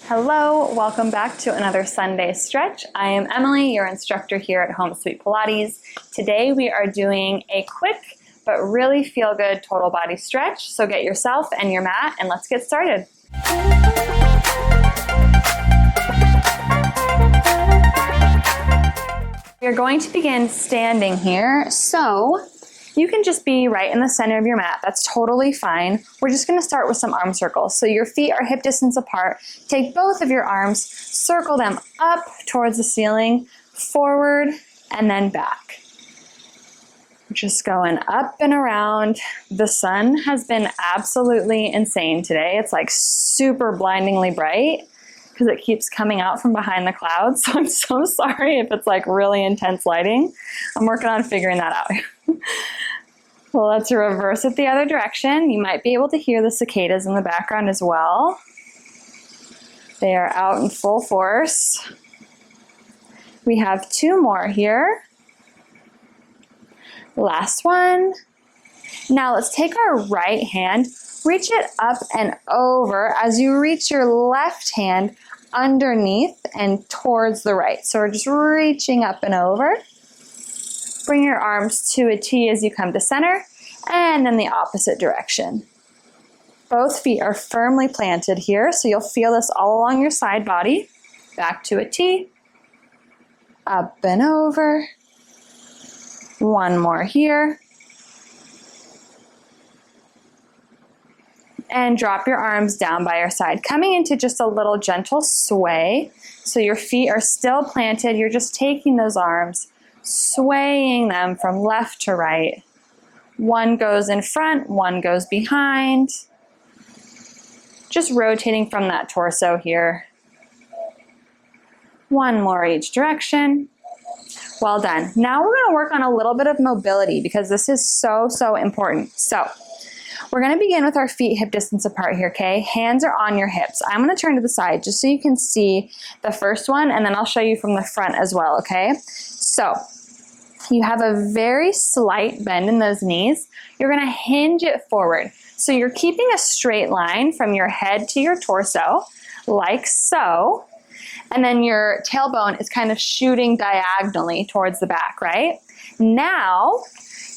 Hello, welcome back to another Sunday stretch. I am Emily, your instructor here at Home Sweet Pilates. Today we are doing a quick but really feel good total body stretch. So get yourself and your mat and let's get started. You're going to begin standing here. So you can just be right in the center of your mat. That's totally fine. We're just going to start with some arm circles. So your feet are hip distance apart. Take both of your arms, circle them up towards the ceiling, forward, and then back. Just going up and around. The sun has been absolutely insane today. It's like super blindingly bright because it keeps coming out from behind the clouds. So I'm so sorry if it's like really intense lighting. I'm working on figuring that out. Well, let's reverse it the other direction. You might be able to hear the cicadas in the background as well. They are out in full force. We have two more here. Last one. Now let's take our right hand, reach it up and over as you reach your left hand underneath and towards the right. So we're just reaching up and over. Bring your arms to a T as you come to center, and then the opposite direction. Both feet are firmly planted here, so you'll feel this all along your side body. Back to a T, up and over. One more here. And drop your arms down by your side, coming into just a little gentle sway. So your feet are still planted. You're just taking those arms, swaying them from left to right. One goes in front, one goes behind. Just rotating from that torso here. One more each direction. Well done. Now we're going to work on a little bit of mobility because this is so important. So we're going to begin with our feet hip distance apart here, okay? Hands are on your hips. I'm going to turn to the side just so you can see the first one, and then I'll show you from the front as well, okay? So you have a very slight bend in those knees. You're going to hinge it forward. So you're keeping a straight line from your head to your torso, like so. And then your tailbone is kind of shooting diagonally towards the back, right? Now,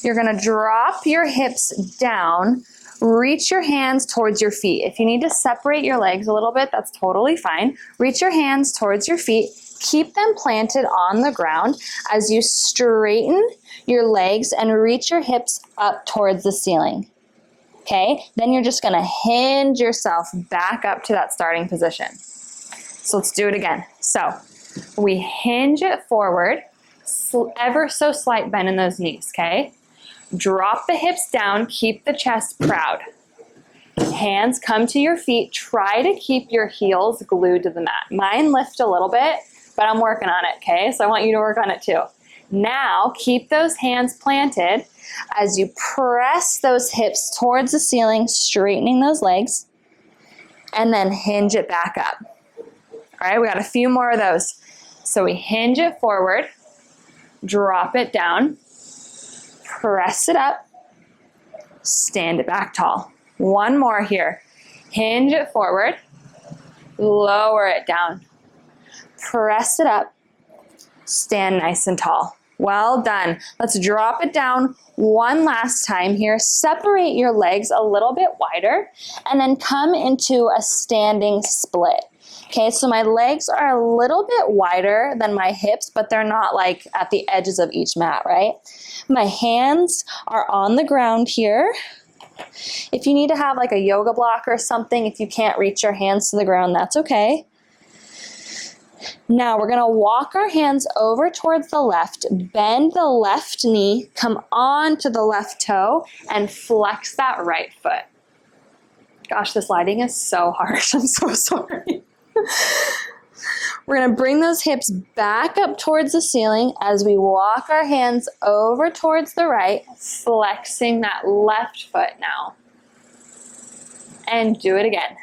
you're going to drop your hips down, reach your hands towards your feet. If you need to separate your legs a little bit, that's totally fine. Reach your hands towards your feet. Keep them planted on the ground as you straighten your legs and reach your hips up towards the ceiling. Okay, then you're just gonna hinge yourself back up to that starting position. So let's do it again. So we hinge it forward, ever so slight bend in those knees, okay? Drop the hips down, keep the chest proud. Hands come to your feet, try to keep your heels glued to the mat. Mine lift a little bit, but I'm working on it, okay? So I want you to work on it too. Now, keep those hands planted as you press those hips towards the ceiling, straightening those legs, and then hinge it back up. All right, we got a few more of those. So we hinge it forward, drop it down, press it up, stand it back tall. One more here. Hinge it forward, lower it down, press it up, stand nice and tall. Well done. Let's drop it down one last time here. Separate your legs a little bit wider and then come into a standing split. Okay, so my legs are a little bit wider than my hips, but they're not like at the edges of each mat, right? My hands are on the ground here. If you need to have like a yoga block or something, if you can't reach your hands to the ground, that's okay. Now we're going to walk our hands over towards the left, bend the left knee, come on to the left toe, and flex that right foot. Gosh, this lighting is so harsh. I'm so sorry. We're going to bring those hips back up towards the ceiling as we walk our hands over towards the right, flexing that left foot now. And do it again.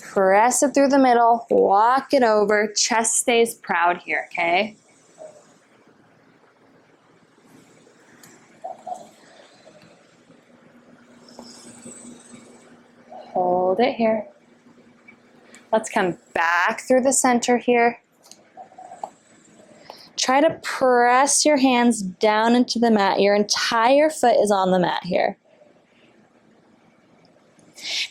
Press it through the middle, walk it over, chest stays proud here, okay? Hold it here. Let's come back through the center here. Try to press your hands down into the mat. Your entire foot is on the mat here.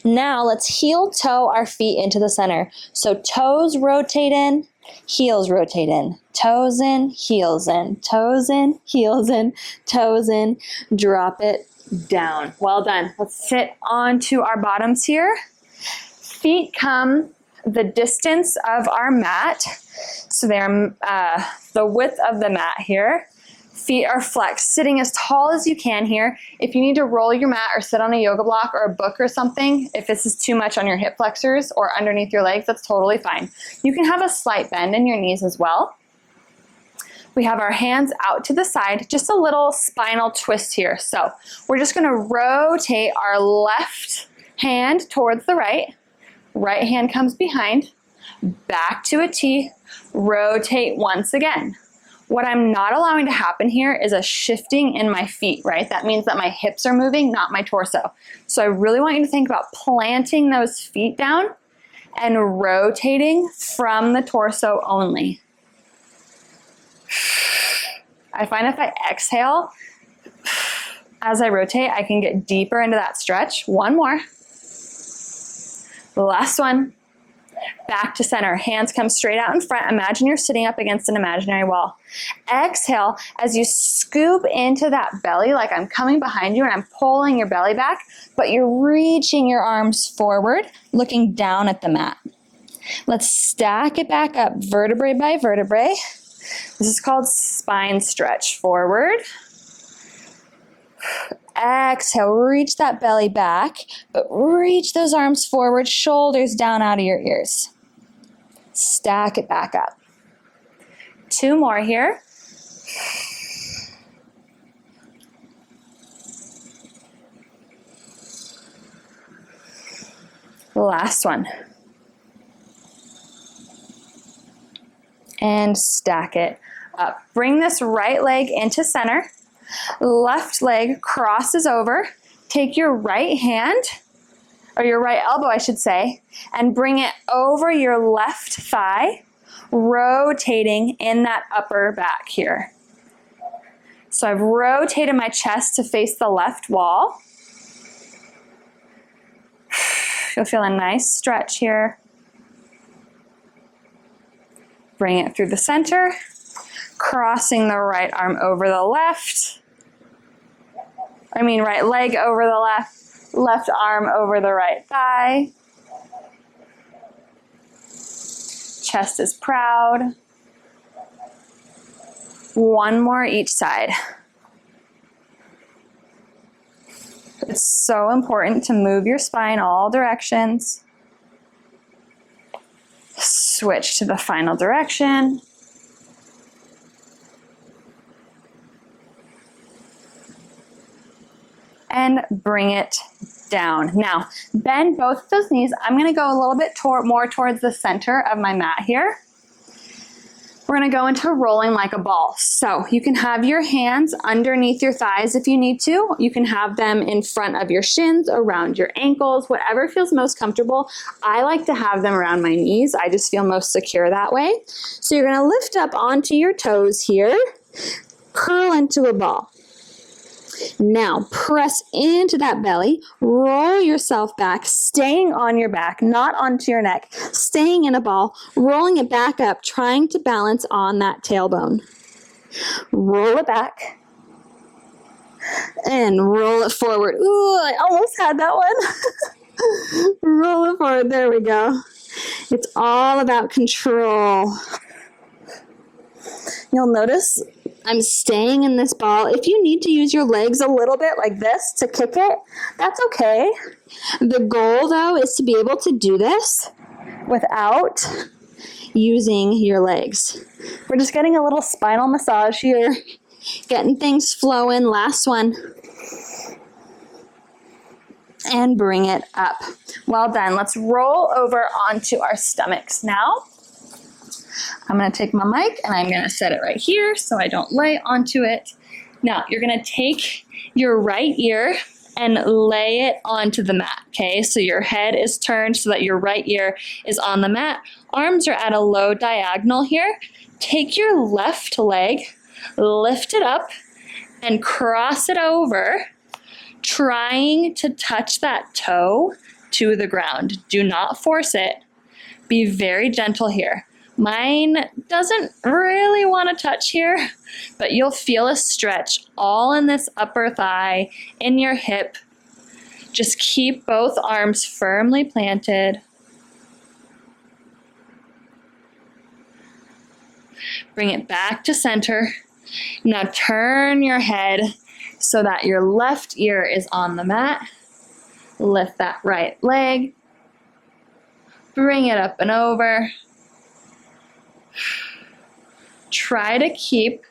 Now let's heel toe our feet into the center. So toes rotate in, heels rotate in. Toes in, heels in. Toes in, heels in. Toes in. Drop it down. Well done. Let's sit onto our bottoms here. Feet come the distance of our mat. So they're the width of the mat here. Feet are flexed, sitting as tall as you can here. If you need to roll your mat or sit on a yoga block or a book or something, if this is too much on your hip flexors or underneath your legs, that's totally fine. You can have a slight bend in your knees as well. We have our hands out to the side, just a little spinal twist here. So we're just gonna rotate our left hand towards the right. Right hand comes behind, back to a T, rotate once again. What I'm not allowing to happen here is a shifting in my feet, right? That means that my hips are moving, not my torso. So I really want you to think about planting those feet down and rotating from the torso only. I find if I exhale, as I rotate, I can get deeper into that stretch. One more. The last one. Back to center. Hands come straight out in front. Imagine you're sitting up against an imaginary wall. Exhale as you scoop into that belly like I'm coming behind you and I'm pulling your belly back, but you're reaching your arms forward, looking down at the mat. Let's stack it back up vertebrae by vertebrae. This is called spine stretch. Forward. Exhale, reach that belly back, but reach those arms forward, shoulders down out of your ears. Stack it back up. 2 more here. Last one. And stack it up. Bring this right leg into center. Left leg crosses over. Take your right hand, or your right elbow, I should say, and bring it over your left thigh, rotating in that upper back here. So I've rotated my chest to face the left wall. You'll feel a nice stretch here. Bring it through the center, crossing the right arm over the left. Right leg over the left, left arm over the right thigh. Chest is proud. 1 more each side. It's so important to move your spine all directions. Switch to the final direction. And bring it down. Now, bend both of those knees. I'm gonna go a little bit more towards the center of my mat here. We're gonna go into rolling like a ball. So you can have your hands underneath your thighs if you need to. You can have them in front of your shins, around your ankles, whatever feels most comfortable. I like to have them around my knees. I just feel most secure that way. So you're gonna lift up onto your toes here, curl into a ball. Now press into that belly, roll yourself back, staying on your back, not onto your neck, staying in a ball, rolling it back up, trying to balance on that tailbone. Roll it back and roll it forward. Ooh, I almost had that one. Roll it forward, there we go. It's all about control. You'll notice I'm staying in this ball. If you need to use your legs a little bit like this to kick it, that's okay. The goal, though, is to be able to do this without using your legs. We're just getting a little spinal massage here, getting things flowing. Last one. And bring it up. Well done. Let's roll over onto our stomachs now. I'm going to take my mic and I'm going to set it right here so I don't lay onto it. Now, you're going to take your right ear and lay it onto the mat, okay? So your head is turned so that your right ear is on the mat. Arms are at a low diagonal here. Take your left leg, lift it up, and cross it over, trying to touch that toe to the ground. Do not force it. Be very gentle here. Mine doesn't really want to touch here, but you'll feel a stretch all in this upper thigh, in your hip. Just keep both arms firmly planted. Bring it back to center. Now turn your head so that your left ear is on the mat. Lift that right leg. Bring it up and over. Try to keep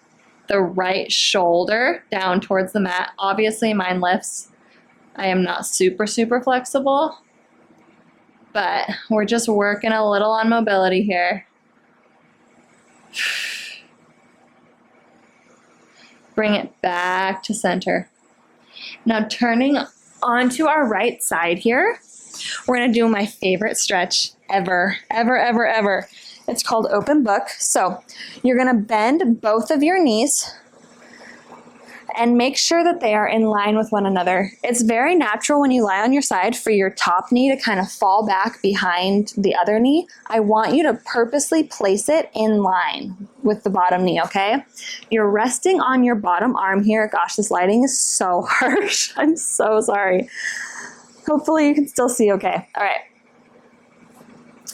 the right shoulder down towards the mat. Obviously, mine lifts. I am not super flexible, but we're just working a little on mobility here. Bring it back to center. Now turning onto our right side here, we're gonna do my favorite stretch ever. It's called open book. So you're gonna bend both of your knees and make sure that they are in line with one another. It's very natural when you lie on your side for your top knee to kind of fall back behind the other knee. I want you to purposely place it in line with the bottom knee, okay? You're resting on your bottom arm here. Gosh, this lighting is so harsh. I'm so sorry. Hopefully you can still see okay. All right.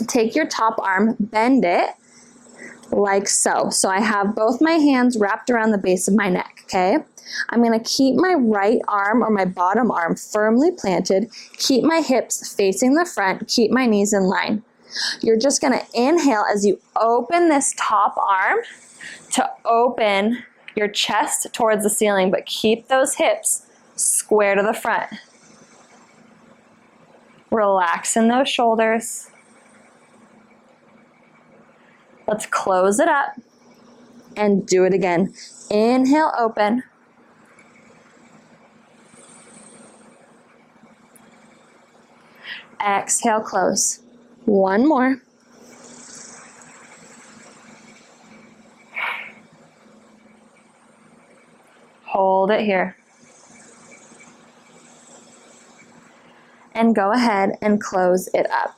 Take your top arm, bend it like so. So I have both my hands wrapped around the base of my neck, okay? I'm gonna keep my right arm or my bottom arm firmly planted, keep my hips facing the front, keep my knees in line. You're just gonna inhale as you open this top arm to open your chest towards the ceiling, but keep those hips square to the front. Relax in those shoulders. Let's close it up and do it again. Inhale, open. Exhale, close. One more. Hold it here. And go ahead and close it up.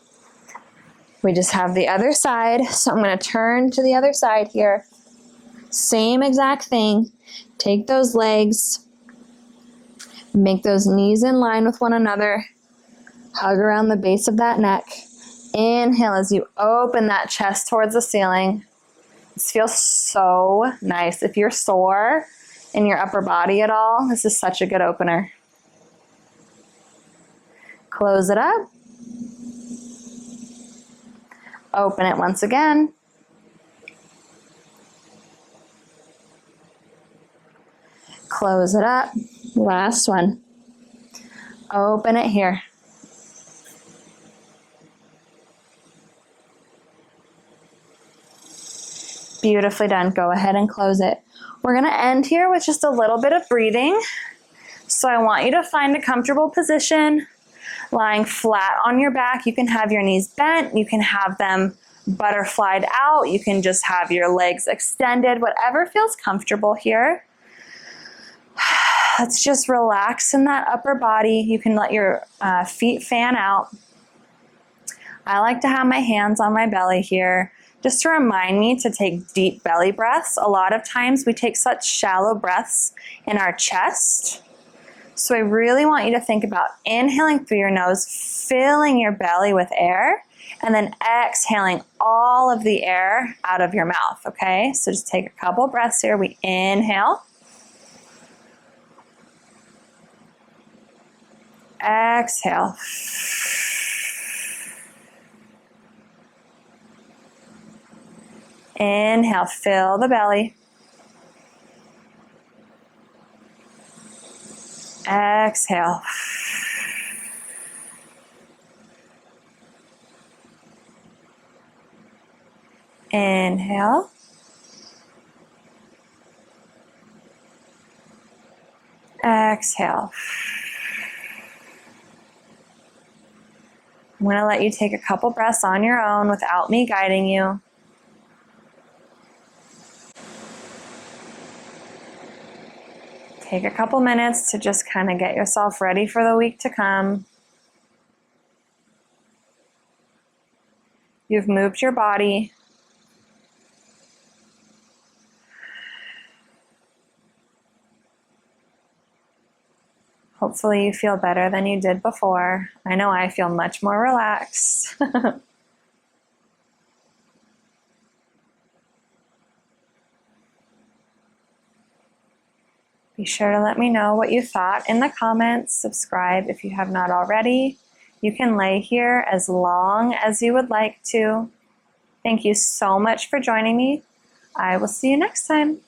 We just have the other side, so I'm going to turn to the other side here. Same exact thing. Take those legs, make those knees in line with one another, hug around the base of that neck. Inhale as you open that chest towards the ceiling. This feels so nice. If you're sore in your upper body at all, this is such a good opener. Close it up. Open it once again. Close it up. Last one. Open it here. Beautifully done. Go ahead and close it. We're going to end here with just a little bit of breathing. So I want you to find a comfortable position. Lying flat on your back, you can have your knees bent, you can have them butterflied out, you can just have your legs extended, whatever feels comfortable here. Let's just relax in that upper body. You can let your feet fan out. I like to have my hands on my belly here, just to remind me to take deep belly breaths. A lot of times we take such shallow breaths in our chest. So I really want you to think about inhaling through your nose, filling your belly with air, and then exhaling all of the air out of your mouth, okay? So just take a couple breaths here. We inhale. Exhale. Inhale, fill the belly. Exhale. Inhale. Exhale. I'm going to let you take a couple breaths on your own without me guiding you. Take a couple minutes to just kind of get yourself ready for the week to come. You've moved your body. Hopefully you feel better than you did before. I know I feel much more relaxed. Be sure to let me know what you thought in the comments. Subscribe if you have not already. You can lay here as long as you would like to. Thank you so much for joining me. I will see you next time.